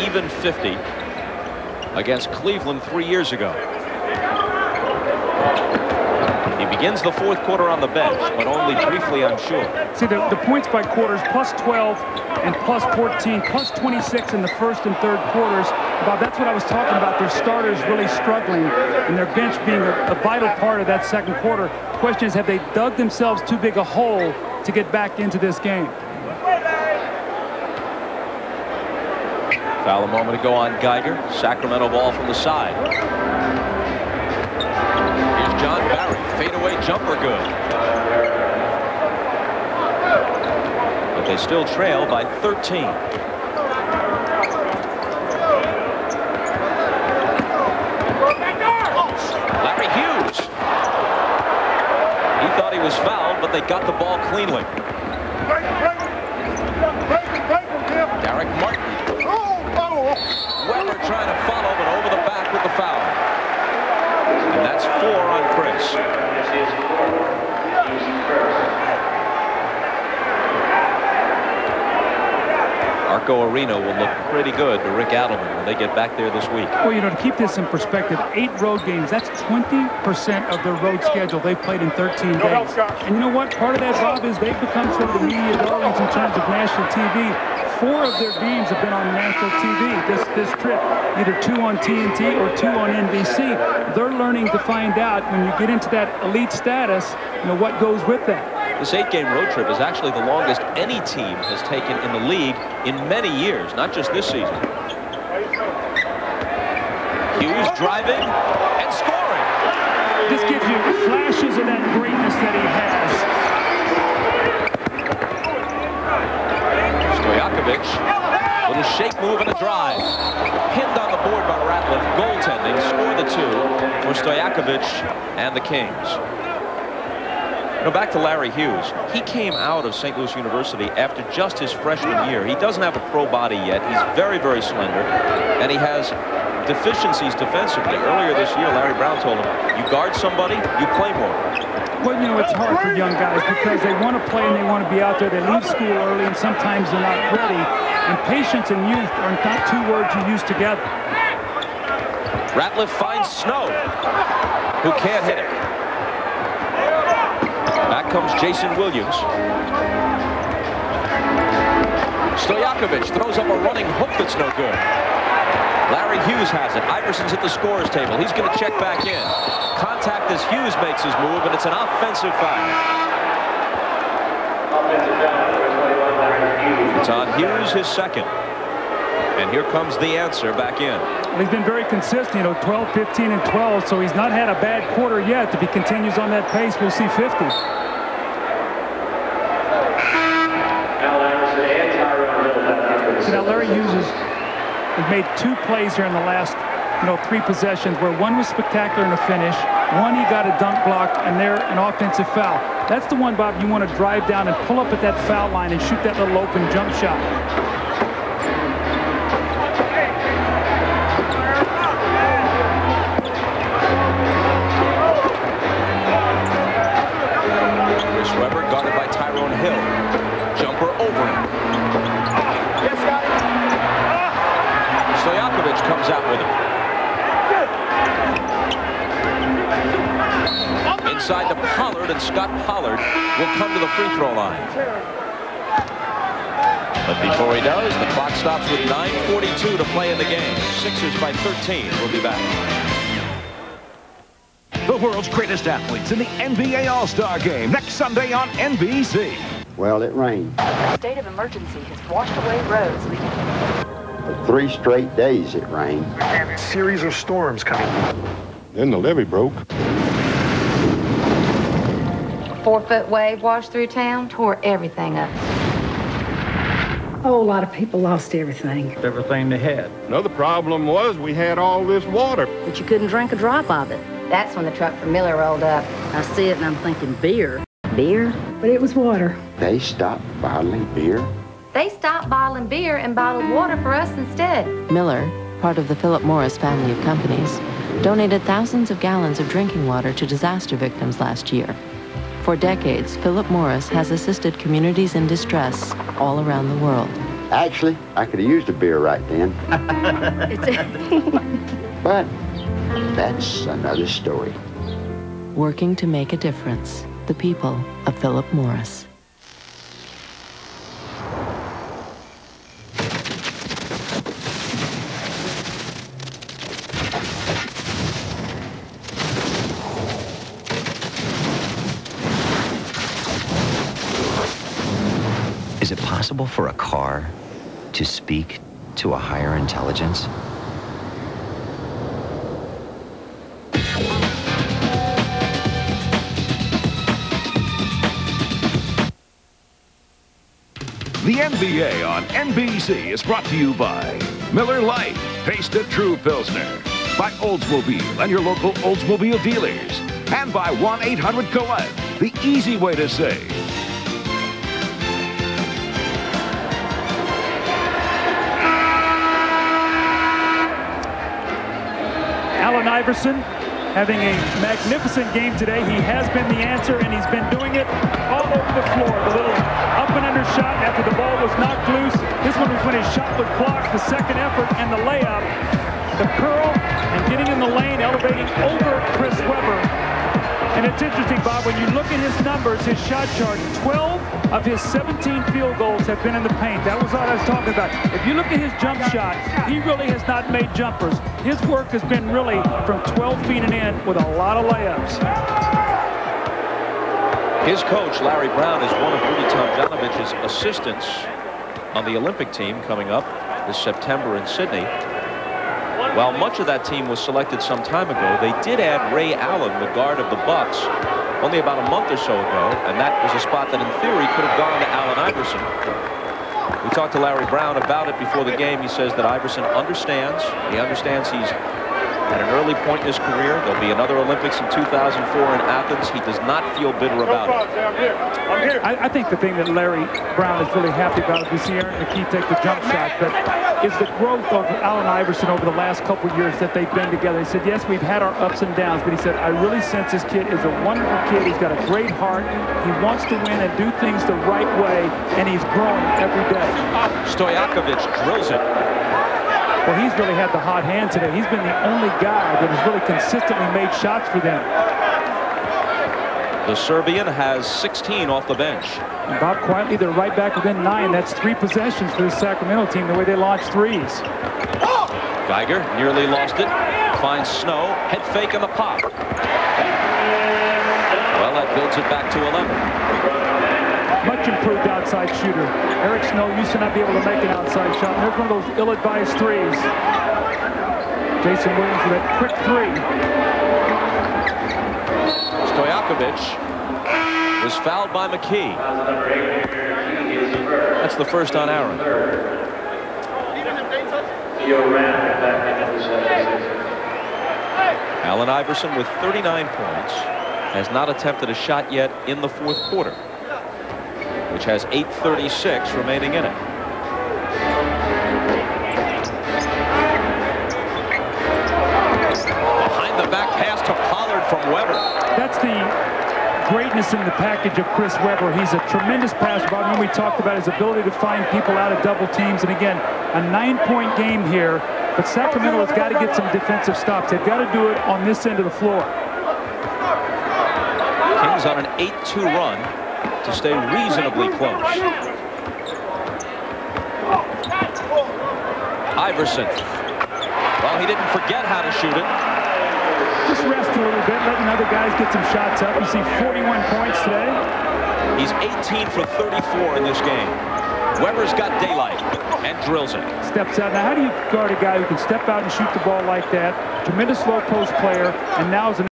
Even 50 against Cleveland 3 years ago. He begins the fourth quarter on the bench, but only briefly, I'm sure. See, the points by quarters, plus 12 and plus 14, plus 26 in the first and third quarters. Bob, that's what I was talking about. Their starters really struggling, and their bench being a vital part of that second quarter. The question is, have they dug themselves too big a hole to get back into this game? Foul a moment ago on Geiger. Sacramento ball from the side. Here's John Barry. Fadeaway jumper good. But they still trail by 13. Larry Hughes. He thought he was fouled, but they got the ball cleanly. Derek Martin. Weber trying to follow, but over the back with the foul. And that's 4 on Chris. Arco Arena will look pretty good to Rick Adelman when they get back there this week. Well, you know, to keep this in perspective, 8 road games, that's 20% of their road schedule they've played in 13 days. And you know what? Part of that, Bob, is they've become sort of the media darlings in terms of national TV. 4 of their games have been on national TV this trip, either 2 on TNT or 2 on NBC. They're learning to find out when you get into that elite status, you know, what goes with that. This 8-game road trip is actually the longest any team has taken in the league in many years, not just this season. Hughes driving and scoring. This gives you flashes of that greatness that he has. Stojakovic with a shake move and a drive. Pinned on the board by Ratliff. Goaltending. Score the 2 for Stojakovic and the Kings. You know, back to Larry Hughes. He came out of St. Louis University after just his freshman year. He doesn't have a pro body yet. He's very, very slender, and he has deficiencies defensively. Earlier this year, Larry Brown told him, you guard somebody, you play more. Well, you know, it's hard for young guys because they want to play and they want to be out there. They leave school early, and sometimes they're not ready. And patience and youth are not 2 words you use together. Ratliff finds Snow, who can't hit it. Back comes Jason Williams. Stojakovic throws up a running hook that's no good. Larry Hughes has it. Iverson's at the scorer's table. He's going to check back in. Contact as Hughes makes his move, and it's an offensive foul. It's on Hughes, his second. And here comes the answer back in. Well, he's been very consistent, you know, 12, 15, and 12, so he's not had a bad quarter yet. If he continues on that pace, we'll see 50. So now Larry Hughes has made 2 plays here in the last, 3 possessions, where one was spectacular in the finish, one he got a dunk block, and there an offensive foul. That's the one, Bob, you want to drive down and pull up at that foul line and shoot that little open jump shot. Weber guarded by Tyrone Hill. Jumper over him. Stojakovic comes out with him. Inside to Pollard, and Scott Pollard will come to the free throw line. But before he does, the clock stops with 9:42 to play in the game. Sixers by 13. We'll be back. The world's greatest athletes in the NBA All-Star Game next Sunday on NBC. Well, it rained. A state of emergency has washed away roads leading. For 3 straight days it rained. A series of storms coming. Then the levee broke. A 4-foot wave washed through town, tore everything up. Oh, a lot of people lost everything. Everything they had. Another problem was we had all this water. But you couldn't drink a drop of it. That's when the truck from Miller rolled up. I see it and I'm thinking beer. Beer? But it was water. They stopped bottling beer. They stopped bottling beer and bottled water for us instead. Miller, part of the Philip Morris family of companies, donated thousands of gallons of drinking water to disaster victims last year. For decades, Philip Morris has assisted communities in distress all around the world. Actually, I could have used a beer right then. But that's another story. Working to make a difference. The people of Philip Morris. Is it possible for a car to speak to a higher intelligence? The NBA on NBC is brought to you by Miller Lite, taste a true Pilsner, by Oldsmobile and your local Oldsmobile dealers, and by 1-800-COLLECT, the easy way to save. Allen Iverson having a magnificent game today. He has been the answer, and he's been doing it all over the floor. The little up and under shot after the ball was knocked loose. This one was when his shot was blocked, the second effort, and the layup. The curl and getting in the lane, elevating over Chris Webber. And it's interesting, Bob, when you look at his numbers, his shot chart, 12 of his 17 field goals have been in the paint. That was what I was talking about. If you look at his jump shot, he really has not made jumpers. His work has been really from 12 feet and in with a lot of layups. His coach, Larry Brown, is one of Rudy Tomjanovic's assistants on the Olympic team coming up this September in Sydney. While much of that team was selected some time ago, they did add Ray Allen, the guard of the Bucks, only about a month or so ago, and that was a spot that in theory could have gone to Allen Iverson. We talked to Larry Brown about it before the game. He says that Iverson understands. He understands he's at an early point in his career. There'll be another Olympics in 2004 in Athens. He does not feel bitter about it. I think the thing that Larry Brown is really happy about is we see Aaron McKee take the jump shot, but is the growth of Allen Iverson over the last couple of years that they've been together. He said, yes, we've had our ups and downs, but he said, I really sense this kid is a wonderful kid. He's got a great heart. He wants to win and do things the right way, and he's growing every day. Stojakovic drills it. Well, he's really had the hot hand today. He's been the only guy that has really consistently made shots for them. The Serbian has 16 off the bench. And Bob, quietly, they're right back within 9. That's 3 possessions for the Sacramento team, the way they launch threes. Geiger nearly lost it. Finds Snow. Head fake on the pop. Well, that builds it back to 11. Much improved outside shooter. Eric Snow used to not be able to make an outside shot. And there's one of those ill-advised threes. Jason Williams with that quick three. Stojakovic was fouled by McKee. That's the first on Aaron. Allen Iverson with 39 points has not attempted a shot yet in the fourth quarter, which has 8:36 remaining in it. Behind the back pass to Pollard from Webber. That's the greatness in the package of Chris Webber. He's a tremendous passer. Bob, when we talked about his ability to find people out of double teams, and again, a 9-point game here, but Sacramento has got to get some defensive stops. They've got to do it on this end of the floor. Kings on an 8-2 run to stay reasonably close. Iverson. Well, he didn't forget how to shoot it. Just rest a little bit, letting other guys get some shots up. You see 41 points today. He's 18 for 34 in this game. Webber's got daylight and drills it. Steps out. Now, how do you guard a guy who can step out and shoot the ball like that? Tremendous low post player, and now is an